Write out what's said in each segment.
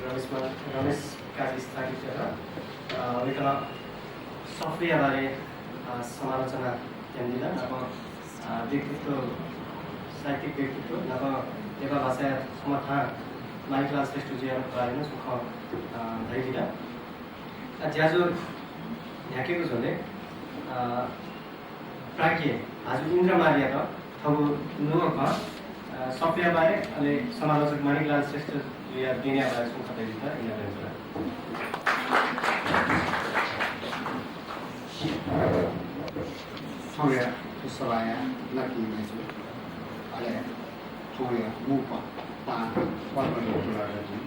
रमेश काजी स्थापित गरेर सफ्टवेयरबारे समालोचना केन्द्रित नभ व्यक्तित्व साहित्यिक व्यक्तित्व नभ नेपाल भाषा समर्थन मानिकलाल श्रेष्ठजीको बारेमा सुख भइदिँदा ज्याजो ढ्याकेको झोले प्राज्ञ आज इन्द्रमार्य त थगु नुक सफ्टवेयर बारे अनि समालोचक मानिकलाल श्रेष्ठ या दिने बारे सुख भइदिँदा इन्द्रमार्य Thongya Kusavaya Lucky Measure. Ale Thongya Mupa Pan Panpanaji.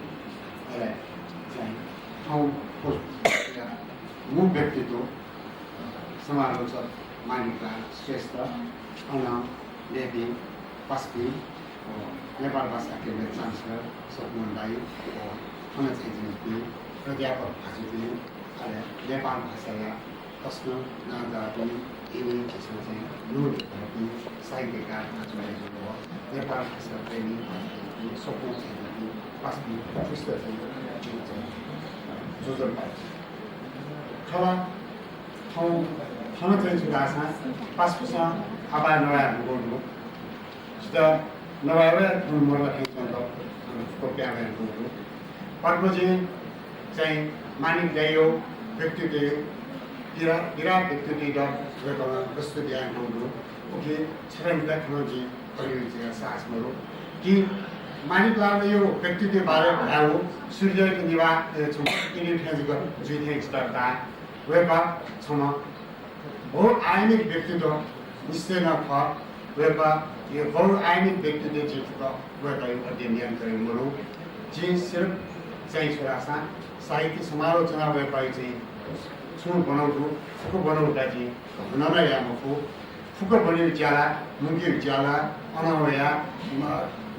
Ale Thong Pusya Move Bectito Samalocha Manika Shesta Anna Devi Paspi or Nepal Bas Academy Chancellor Sopmundai or Thomas Agency Pradyapa Pajibi Ale Nepal Basaya Pasno Nada Evening Kisses, Nude Therapy, Psychic Art, Nepal Training, Support, Paspi, Twister, Joseph Kala, Honatan Gasa, Paspusa, Abba Noah Godu, the Noah Mura Hinton, Kopian and Godu, Parkoji, saying Manik Deo, 50 Deo. Virat व्यक्ति का प्रस्तुत ध्यान होगा okay छरण technology परियोजना के साथ में कि मानिकलाल ने यो व्यक्ति के बारे में बताया हो सूर्य के निवास चुंबकीय फिजिकल जीते स्टार्टा वे का छमा बहुत आयनिक व्यक्ति तो निश्चय न था वे का ये बहुत आयनिक व्यक्ति के जीते तो वे का यो अध्ययन करें मरो जी सिर्फ चाहिए सुरासा साहित्य समालोचना वे का जी सुन बनाउँछु फुको बनाउँदा चाहिँ नराया मको फुको बने ज्याला मुंगी ज्याला अनवया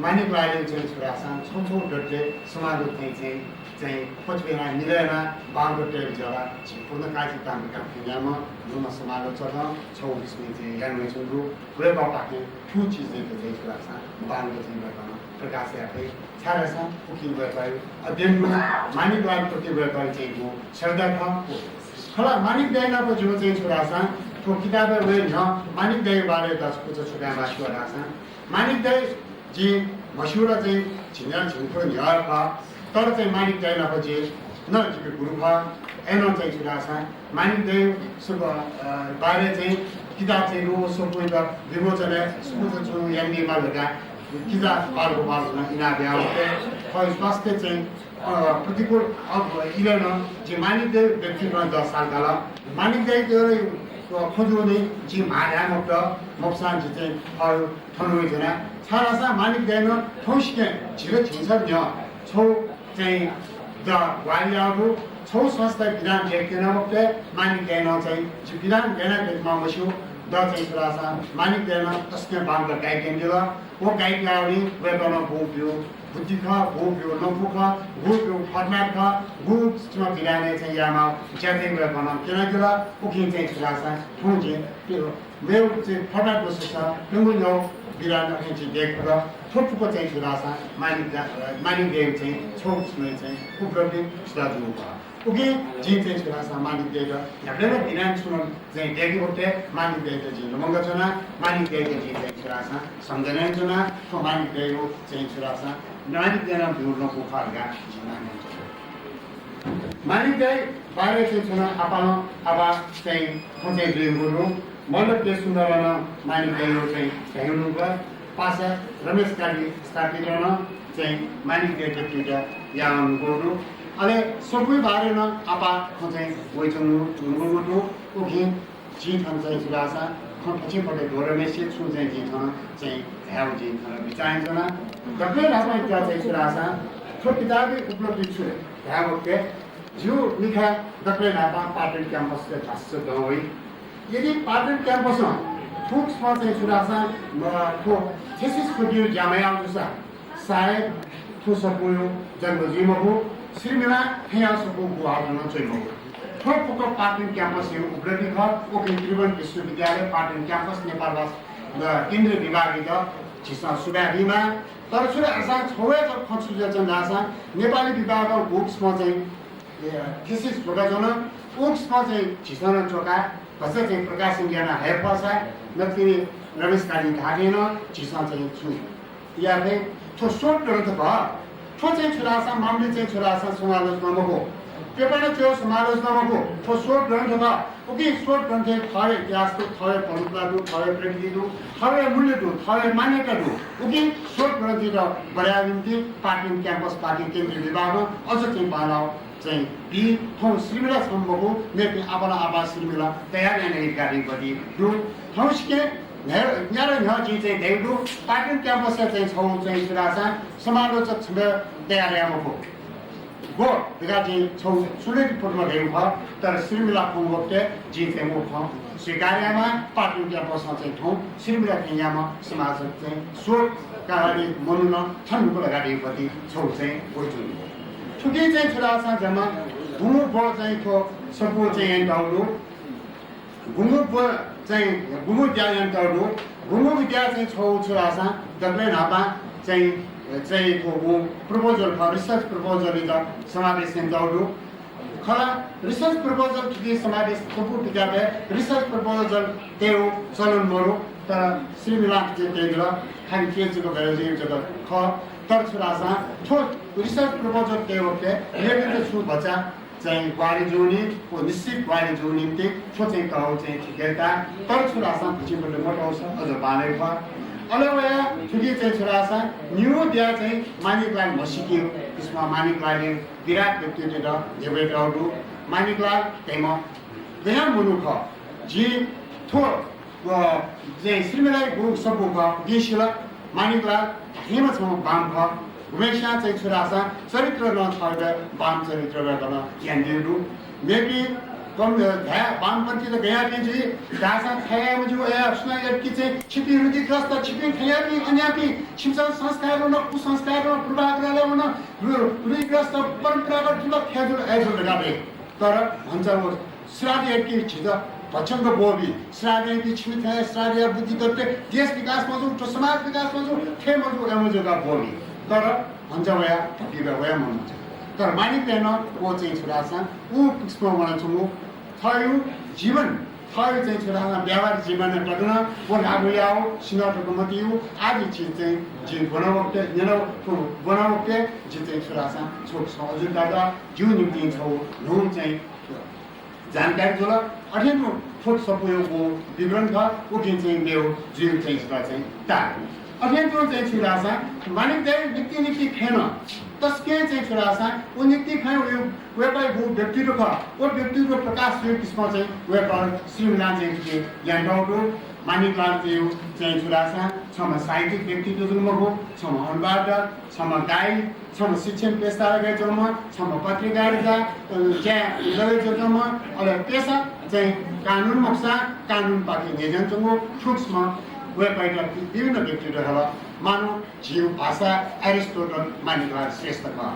मानिकलाले चाहिँ सुरासा छोटो डटे समाजो चाहिँ पचबेना मिलेना बागटे ज्याला पूर्ण काजी काम फिनामा जुन समालोचना छौ बिस्ने चाहिँ यानमै छुरु वे बापाके ठु चीज चाहिँ सुरासा बागको चाहिँ गर्न प्रकाश याफै छारासा उकिल व्यापारी अध्ययनमा मानिकलाल प्रति व्यापारी चाहिँ को श्रद्धा था खला मानिक दाइना को जो चाहिँ छोरासा तो किताब वे न मानिक दाइ बारे 10 कुछ छोरा मासु रासा मानिक दाइ जी मशहूर चाहिँ छिन्याल छिनको यार का तर चाहिँ मानिक दाइना को जी न जी गुरु का एनो चाहिँ छोरासा मानिक दाइ सुब बारे चाहिँ किताब चाहिँ रो सोपोइ द विमोचन सुपुत छु यानी मालगा किताब बालको बालमा इना ब्याउते खै स्वास्थ्य चाहिँ प्रतिकूल अब इलेन जी मानिक दाइ व्यक्तिमा 10 साल काल मानिक दाइ खोज्ने जी माया मुक्त मोक्सान जी चाहिँ हर थनुइ जना छारासा मानिक दाइ न ठौसके छिरो छिन्छ न छौ चाहिँ द वाइयाबु छौ स्वास्थ्य विधान जेकेन मुक्त मानिक दाइ न चाहिँ जी विधान गेना देखमा मसु द चाहिँ छारासा मानिक दाइ न तस्के बांगला गाइडेन दिला वो गाइड गाउने वेबन बोब्यो बुद्धि का गोप्यो नफु का गोप्यो फर्मेट का गोप स्टमा बिराने चाहिँ यामा ज्यादै वेबन केना गला उकिन चाहिँ छारासा ठोजे त्यो वेब चाहिँ फर्मेट बसेछ नंगु यो बिराने चाहिँ देखरा थोपको चाहिँ छारासा मानिक देव चाहिँ छोक्सले चाहिँ उपलब्धि स्टाजु का ओके जी चाहिँ छारासा मानिक देव याबले बिरान सुन चाहिँ देखि होते मानिक देव चाहिँ नमंग जना मानिक देव चाहिँ छारासा सम्झना जना तो मानिक देव चाहिँ छारासा मानिक देव बिउर्न को फारगा मानिक देव बारे चाहिँ छुना आपानो आबा चाहिँ खोजे लिएको मतलब के सुन्दरन मानिक देव चाहिँ हेर्नुको पासा रमेश काजी स्थापित गर्न चाहिँ मानिक देव त्यता याम गोरु अले सबै बारेन आपा खोजे वइचनु गुरुगुटु ओखि जी थन चाहिँ सुरासा पछि पटे रमेश छु चाहिँ जी थन चाहिँ ह्याउ जी थन बिचाइन्छ न कतै रामा चाहिँ सुरासा थो किताबे उपलब्धि छु ह्याउ के जो निखा दक्रे नापा पाटन क्याम्पस से भाष्य दवै यदि पाटन क्याम्पस थुक्स मा चाहिँ सुरासा को थेसिस खोजियो जामया अनुसा सायद थो सपोयो जन्मजीव हो श्रीमेला हेया सपो गुवाहरुन चाहिँ हो थोपको पाटन क्याम्पस यो उपलब्धि ख ओके त्रिभुवन विश्वविद्यालय पाटन क्याम्पस नेपाल केन्द्रीय विभाग जिसा सुब्याबीमा तर सुरे आसा छोवे त खछु जन आसा नेपाली विभाग बुक्समा चाहिँ थिसिस प्रकाशन बुक्समा चाहिँ झिसन चोका भन्छ चाहिँ प्रकाशन ज्ञान हेर्पसा नति रमेश काली घाटेन झिसा चाहिँ छु या फे थो शोर्ट ग्रन्थ भ थो चाहिँ छुरासा मामले चाहिँ छुरासा समालोचनामा हो पेपर थियो समालोचनामा हो थो शोर्ट ग्रन्थ भ ओके शोर्ट ग्रन्थ थवे इतिहासको थवे परम्पराको थवे प्रकृतिको थवे मूल्यको थवे मान्यताको ओके शोर्ट ग्रन्थ र बढाया निम्ति पाटन क्याम्पस पार्टी केन्द्रीय विभाग अझ चाहिँ पालाउ चाहिँ बी ठाउँ श्रीमिला सम्भवको मेपी आफला आवास श्रीमिला तयार याने कार्यपति रु ठाउँसिके न्यारो न चाहिँ देउडु पाटन क्याम्पस चाहिँ छौ चाहिँ सुरासा समालोचक छ तयार यामको गो बेगा चाहिँ छौ सुलेट पूर्व देउ भ तर श्रीमिला कुंगोटे जी तेमो भ स्वीकार्यमा पाटन क्याम्पसमा चाहिँ ठाउँ श्रीमिला कियामा समाज चाहिँ सो कारणी मनुन छन्नुको लगाडिपति छौ चाहिँ ओइजु छुके चाहिँ छुरासा जम्मा गुमु ब चाहिँ को सबु चाहिँ डाउलो गुमु ब चाहिँ गुमु ज्ञान डाउलो गुमु विद्या चाहिँ छौ छुरासा दब्ले नापा चाहिँ को proposal for research proposal is समावेश डाउलो खला रिसर्च प्रपोजल के समावेश सबु विद्याले रिसर्च प्रपोजल तेरो चलन मोरो तर श्रीमिला चाहिँ तेरो खाली के जको भयो जको ख तर छुरासा छो रिसर्च प्रपोजल के होते लेबिन छु बच्चा चाहिँ बारी जोनी को निश्चित बारी जोनी ते छो चाहिँ कहौ चाहिँ ठिकैता तर छुरासा जिम्बले मोटाउँछ अझ बाले भ अलवया ठिकै चाहिँ छुरासा न्यू दिया चाहिँ मानिकलाल मसिक्यो त्यसमा मानिकलालले विराट व्यक्तित्व र देवेटहरु मानिकलाल तेमा यहाँ मुनुख जी थो चाहिँ श्रीमिलाई गुरु सबु भ देशला मानिकलाल हेम छ बाम भ उमेशा चाहिँ छुरासा चरित्र न छर्द बाम चरित्र गर्न ज्ञानदेवु मेबी कम भया वामपन्थी त गया पिजी दासा छाया मुजु या सुना कि चाहिँ छिपी रुधिग्रस्त छिपी खयापी अन्यापी छिप्सा संस्कारहरु न कुसंस्कारहरु पूर्वाग्रहहरु न रुधिग्रस्त परम्परागत ठुलो ख्याजुल आइजुल लगाबे तर भन्छ वो श्राद्ध कि छिद भचंग बोबी श्राद्ध कि छिथे श्राद्ध बुद्धि करते देश विकास मजु तो समाज विकास मजु थे मजु एमजु का बोबी तर भन्छ वया ठकिबे वया मन तर मानिक देन को चाहिँ छुरासा उ पुष्प बनाउँछु थयु जीवन थयु चाहिँ छुरासा व्यवहार जीवन टक्न वो लागु याओ सिंगाटको मतियु आदि चीज चाहिँ जी बनावटे नेनो बनावटे जी चाहिँ छुरासा छोट सहज दादा जीव निम्ति छौ नु चाहिँ जानकारी जोला अठेनो छोट सपोयोको विवरण थ उठिन चाहिँ देउ जीव चाहिँ चाहिँ ता अठेनो चाहिँ छुरासा मानिक दे निक्ति खेन तस्के चाहिँ छुरासा उ निक्ति खायो वेपाई भू व्यक्तित्व ख ओ व्यक्तित्व प्रकाश यो किस्म चाहिँ वेपर श्रीमिला चाहिँ के यान्डौडो मानिकलाल चाहिँ छुरासा छम साहित्यिक व्यक्तित्व जन्म हो छम अनुवाद छम गाई छम शिक्षण पेशा गए जन्म छम पत्रकारिता ज्या गए जन्म अले पेशा चाहिँ कानुन मक्सा कानुन पार्टी नेजन जन्म सूक्ष्म वेपाइट विभिन्न व्यक्तित्व मानव जीव भाषा एरिस्टोटल मानिकलाल श्रेष्ठ ख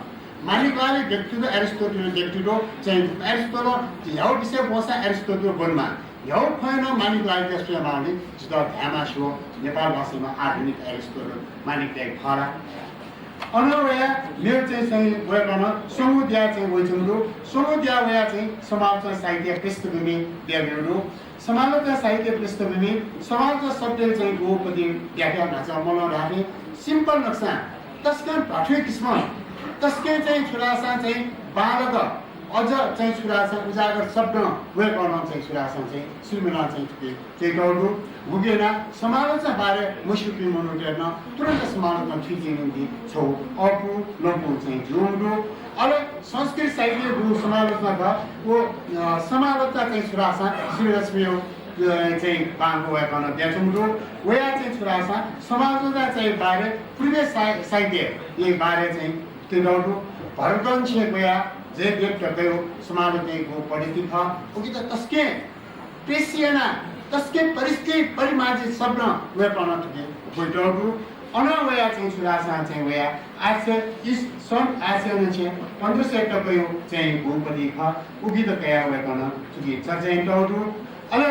मानिकलाल व्यक्तित्व एरिस्टोटल व्यक्तित्व चाहिँ एरिस्टोटल याउ विषय भाषा एरिस्टोटल बनमा याउ खैन मानिकलाल त्यसले माने जित ध्यामासो नेपाल भाषामा आधुनिक एरिस्टोटल मानिकलाल फरा अनवया मेरो चाहिँ वेगन समुद्या चाहिँ वइचुङरो समुद्या वया चाहिँ समाज साहित्य पृष्ठभूमि देवरो समाजका साहित्य पृष्ठभूमि समाजका शब्द चाहिँ गोपति व्याख्या भाषा मन राखे सिम्पल नक्सा तस्कै भाठे किस्म तस्कै चाहिँ छुरासा चाहिँ बालक अझ चाहिँ छुरासा उजागर शब्द वे गर्न चाहिँ छुरासा चाहिँ श्रीमिला चाहिँ गौरु भुगेना समालोचना बारे मुस्लिम मनुटेर्न तुरन्त समालोचना ठिकिनु छौ अपु लपु चाहिँ जुम्रो अले संस्कृत साहित्य गु समालोचना भ ओ समालोचना चाहिँ छुरासा श्रीरश्मियो चाहिँ बाङको व्याकरण देचुम्रो वया चाहिँ छुरासा समालोचना चाहिँ बारे पूर्व साहित्य यही बारे चाहिँ तिनीहरु भरतवंश गया जे व्यक्त गयो समालोचनाको परिधि थ उकि त तस्के पेशियना तस्के परिस्थिति परिमार्जित शब्द व्याकरण ठिके भइटहरु अनवया चाहिँ छुरासा चाहिँ वया आसे इस सन् आसे चाहिँ 1500 टकयो चाहिँ भूपति ख उकि त कया व्याकरण ठिके चर्चाइटहरु अले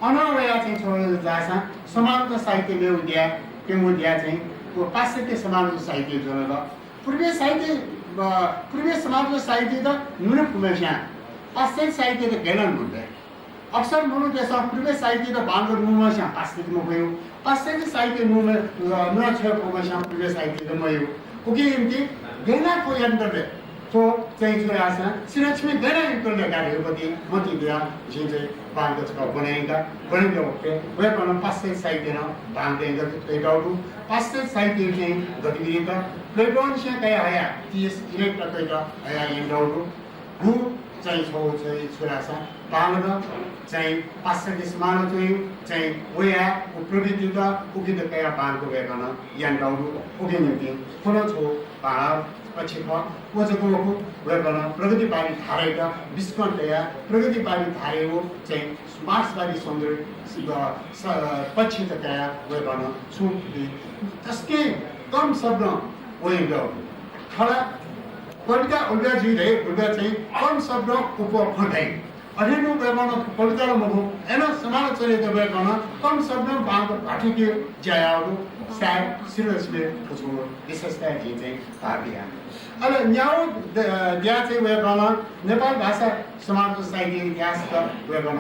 अनवया चाहिँ छोरा जासा समाज साहित्य ल्याउदिया केमु दिया चाहिँ वो पाश्चात्य समाजको साहित्य जुन ल पूर्वीय समाजको साहित्य त नुन पुमेस्या पाश्चात्य साहित्य त गेलन हुँदै अक्सर मुनु त्यसमा पूर्वीय साहित्य त बाङ्गो नुमस्या पाश्चात्यमा गयो पाश्चात्य साहित्य नुन छ पुमेस्या पूर्वीय साहित्य त मयो उके निम्ति गेना को यन्त्रले तो चाहिँ जुन आछ सिलक्ष्मी गेना यन्त्रले गाडीपति मति दिया जुन चाहिँ बाङ्गो छ बनाइन्छ ओके वे पनि पाश्चात्य साहित्य न बाङ्गो एटाउटु पाश्चात्य साहित्य चाहिँ गतिविधि त प्लेटोनसिया कया हया तीस इलेक्ट्रिक त हया यन्त्रहरु हु चाहिँ छौ चाहिँ छुरासा बाङ्गो चाहिँ पाश्चात्य समाज चाहिँ वया प्रवृत्ति त उकित कया बाङ्गो गएकन यन्त्रहरु उकिन्थि पुनः छौ बाङ्गो पछि वजको वेगन प्रगतिवादी धारेका विस्कन्टया प्रगतिवादी धारेको चाहिँ मार्क्सवादी सौन्दर्य पछि तकया वेगन छुट्टी त्यसकै कम शब्द वेगो खडा कविता उल्गाजी रे उल्गा चाहिँ कम शब्द उपफटाइ अध्ययन वेगन कविता र मगु एन समाज चरित्र वेगन कम शब्द बाङ्गो भाटिके ज्यायाउ सायद सिरियसली उसको विशेषता चाहिँ भाबिया अब न्याउ दिया चाहिँ वेगन नेपाल भाषा समाजको साहित्य इतिहासका वेगन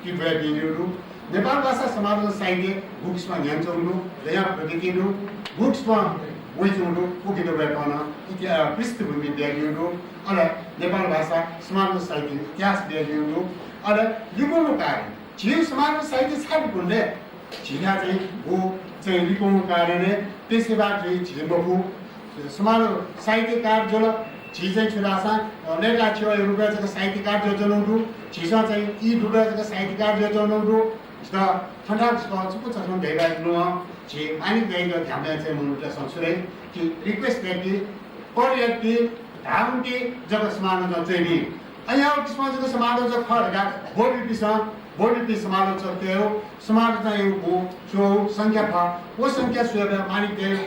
टिप्पणी दिनुरु नेपाल भाषा समाजको साहित्य बुक्समा न्यान्छौनु दया प्रगतिनु बुक्समा वइजुनु उकित वेगन इतिहास पृष्ठभूमि दिनुरु अल नेपाल भाषा समाजको साहित्य इतिहास दिनुरु अल लिपोको कारण जीव समाजको साहित्य छापिकुले झिना चाहिँ वो चाहिँ लिपोको कारण त्यसैबाट चाहिँ झिबको समाज साहित्यकार जो झिझै छुरासा नेगा छियो रुगाजको साहित्यकार जो जनौरु झिसा चाहिँ यी रुगाजको साहित्यकार जो जनौरु द फन्डासको चुप चस्म भेगा नु झि अनि गएको ध्यान चाहिँ मुनुटा संसुरै कि रिक्वेस्ट कि कोरियती धाउटी जब समाज चाहिँ अया समाजको समाज खरगा बोडी समालोचक थियो समाज चाहिँ वो जो संख्या था वो संख्या स्वयं मानिक देव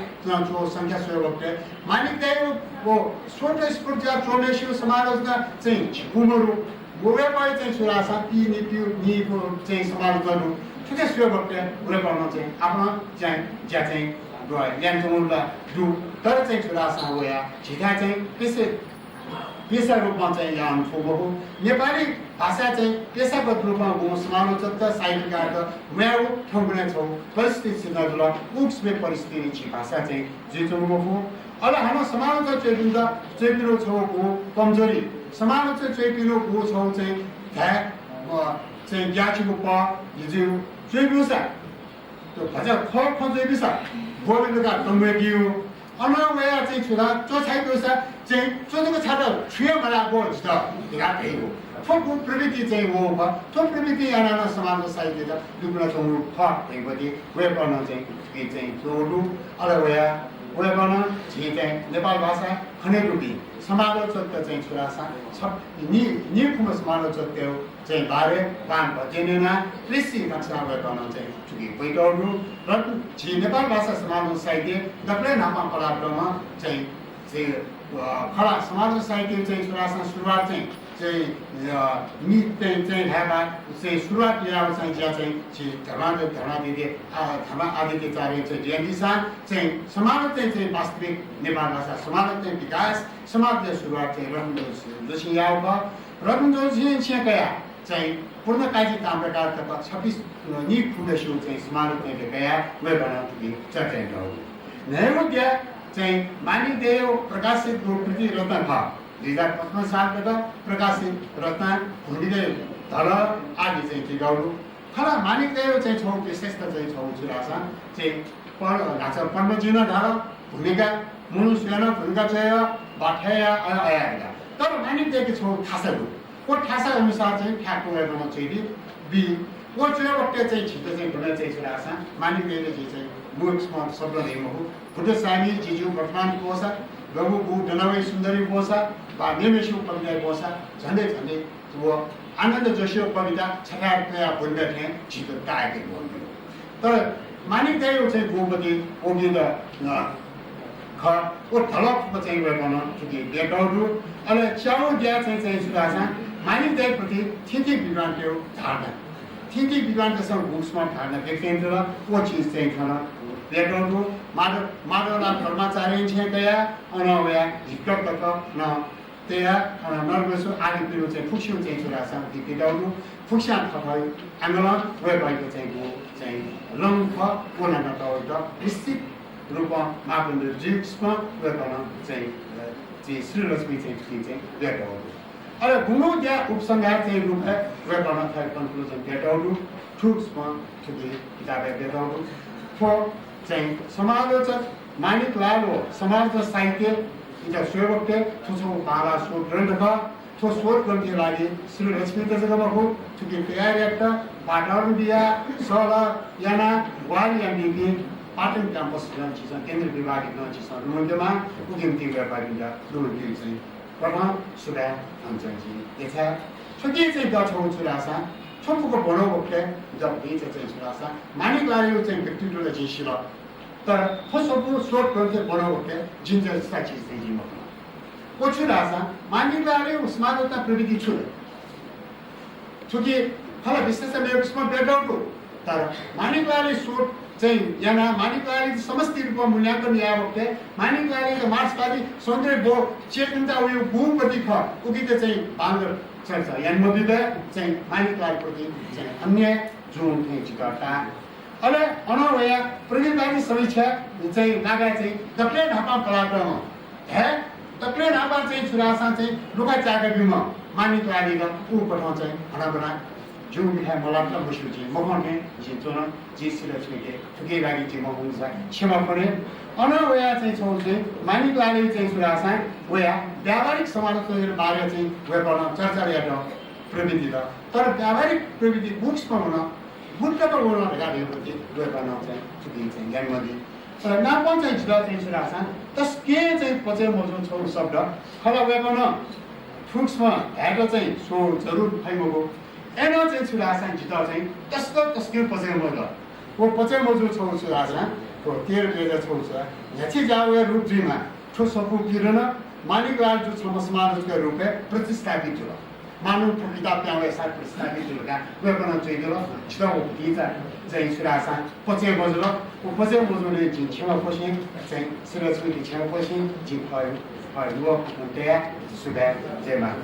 जो संख्या स्वयं वक्ते मानिक देव वो छोटे स्पुर्जा चोमेशियो समालोचना चाहिँ छिकुमरु गोवे पाए चाहिँ सुरासा पी नि चाहिँ समालोचना ठुके स्वयं वक्ते उले पर्न चाहिँ आफ्नो चाहिँ ज्या चाहिँ ल्यान्थमुला दु तर चाहिँ सुरासा होया झिका चाहिँ पेशा रूपमा चाहिँ यहाँ अनुभव नेपाली भाषा चाहिँ पेशागत रूपमा हो समालोचक साहित्यकार म्याउ ठाउँमा छौ परिस्थिति जुल उक्समे परिस्थिति छि भाषा चाहिँ जिचुङको हो अब हाम्रो समालोचक चेपिरो छौ को कमजोरी समालोचक चेपिरो को छौ चाहिँ ध्या चाहिँ ज्ञाचीको प हिजो चेपिरोसा त्यो भजा ख चेपिसा गोविन्दका तम्बेकियो अनवया चाहिँ छुरा चोछाइकोसा चाहिँ चोदको छाडा छुयो मलाको छ गाकै हो थोको प्रवृत्ति चाहिँ हो भ थो प्रवृत्ति आना समाजको साहित्य त दुकुना छौँ फ भएपछि वे गर्न चाहिँ चोडु अलवया वे गर्न झि चाहिँ नेपाल भाषा खने रुपी समालोचक चाहिँ छुरासा सब निकुम समालोचक त्यो चाहिँ बारे बान भजेनेना कृषि नक्सा वे गर्न चाहिँ चुकी पैटौडु र झि नेपाल भाषा समाजको साहित्य दक्ले नापा कलाक्रममा चाहिँ खडा समाजको साहित्य चाहिँ छुरासा सुरुवात चाहिँ ढाका चाहिँ सुरुवात लिएर चाहिँ ज्या चाहिँ धर्म आदित्याचार्य चाहिँ ज्यादिसा चाहिँ समाज चाहिँ वास्तविक नेपाल भाषा समाज चाहिँ विकास समाजले सुरुवात चाहिँ रघुनाथ जोशी याउका रघुनाथ जोशी कया चाहिँ पूर्णकाजी ताम्रकार तक 26 नि फुन्डेसु चाहिँ समाज चाहिँ कया वे बना कि चर्चा गरौँ नैमुद्य चाहिँ मानिकदेव प्रकाशित गुरुकृति रत्न था 2015 सालबाट प्रकाशित रत्न भूमिदेव धल आदि चाहिँ के गाउनु खरा मानिकदेव चाहिँ छौ विशेषता चाहिँ छौ छुरासा चाहिँ नाच पर्वजिन धल भूमिका मुनुस्यन भूमिका चाहिँ बाठया आया तर मानिकदेव छौ ठासहरू को ठासा अनुसार चाहिँ ठ्याक्को गर्न चाहिँ बी को चाहिँ चाहिँ छिटो चाहिँ भुना चाहिँ छुरासा मानिकदेवले चाहिँ मुखमा शब्द दिएको हो फुटसानी जिजु वर्तमान कोसा गगुगु डनवै सुन्दरी कोसा बा नेमेशु कविता कोसा झन्डै झन्डै वो आनन्द जोशी कविता छटाया बोल्दै थिए छिटो टाएको बोल्नु तर मानिकदेव चाहिँ गोपति ओगिद ख ओ थलपमा चाहिँ गर्न चुकी डेटहरू अनि च्याउ ज्या चाहिँ सुरासा मानिकदेव प्रति ठिकै विमान थियो झार्दा TT 비관에서 목숨을 다하는 백센트라 꼬치 센터나 내가도 마더라 कर्मचारी छेकया अनवया हिक्कक न तेया नर्भस आदि पिरो चाहिँ फुक्सियो चाहिँ छोरासा दिपिदाउनु फुक्सियान थपय आन्दोलन वे भएको चाहिँ गो चाहिँ लंख कोना नटाउट निश्चित रूपमा मापन जिक्समा वे गर्न चाहिँ श्रीलक्ष्मी चाहिँ देखाउनु अरे गुनो ज्या उपसंहार चाहिँ रूपमा वे गर्न थाय कन्क्लुजन देखाउनु ठुक्समा ठुकी जाबे देखाउनु फो चाहिँ समालोचक मानिक लालो समाज साहित्य इजा स्वयंवक्ते थोसो बाला शोध ग्रंथ थो शोध ग्रंथि लागि श्री लक्ष्मी जगमा हो ठुकी तयार एकटा पाटन बिया सला याना वाली यानी पाटन क्याम्पस छ केन्द्र विभाग छ रुमन्देमा उद्यमति व्यापारीजा रुमन्दी चाहिँ प्रथम सुधा अञ्चलजी यथा ठुकी चाहिँ दछौ छुरासा छोपुको बडो वक्ते जब दे चाहिँ छुरासा मानिक लायो चाहिँ व्यक्तित्वले जिसिला तर फसोको शोध ग्रन्थ बडो वक्ते जिन्जर साची चाहिँ जिम को छुरासा मानिक लायो उस्मानता प्रविधि छु ठुकी फला विशेषण एकमा बेडाउको तर मानिक लायो शोध चाहिँ याना मानिक लायो समष्टि रूपमा मूल्याङ्कन या वक्ते मानिक लायो मार्क्सवादी सौन्दर्य बो चेतनता उयो गुणपति ख उगिते चाहिँ बाङ्गर चर्चा यान मबिबे चाहिँ मानिक लायो प्रति चाहिँ अन्य जुन चाहिँ जिकाटा अले अनवया प्रतिवादी समीक्षा चाहिँ नागा चाहिँ दक्षिण ढापा पराक्रम है दक्षिण ढापा चाहिँ छुरासा चाहिँ लुका चाकबिमा मानिक लायो उ पठाउ चाहिँ हनाबना जो मिठाई मलाप्ला बसुजी मगने जे चोन जे सिलक्ष्मीले ठुके लागि चाहिँ महुन्छ क्षमा परे अनवया चाहिँ छौ चाहिँ मानिक लायो चाहिँ छुरासा वया व्यावहारिक समाजको बारे चाहिँ वे गर्न चर्चा ल्याएर प्रविधि र तर व्यावहारिक प्रविधि बुक्समा हुन बुटको बोल्न लगाएको वे गर्न चाहिँ ठुके चाहिँ ज्ञानमदी तर नापन चाहिँ जुदा चाहिँ छुरासा तस्के चाहिँ पछि मजु छौ शब्द खला वे गर्न फुक्समा हेड चाहिँ सो जरुर फाइमको एनो चाहिँ छुरासा जुदा चाहिँ तस्के पछि मजु वो पछि मजु छौ छुरासा को तेर बेर छौ छ यछि जावे रुपजीमा ठोसको किरण मानिक लाल जो छ समाजको रूपले प्रतिस्थापित हो मानव किताब त्यावे साथ प्रतिस्थापित हो का वे गर्न चाहिँ दिलो जुदा हो दिजा चाहिँ छुरासा पछि मजु वो पछि मजुले जिन छेमा पछि चाहिँ श्रीलक्ष्मीले छेमा पछि जिन भयो भयो वो त्यहाँ सुबह जयमा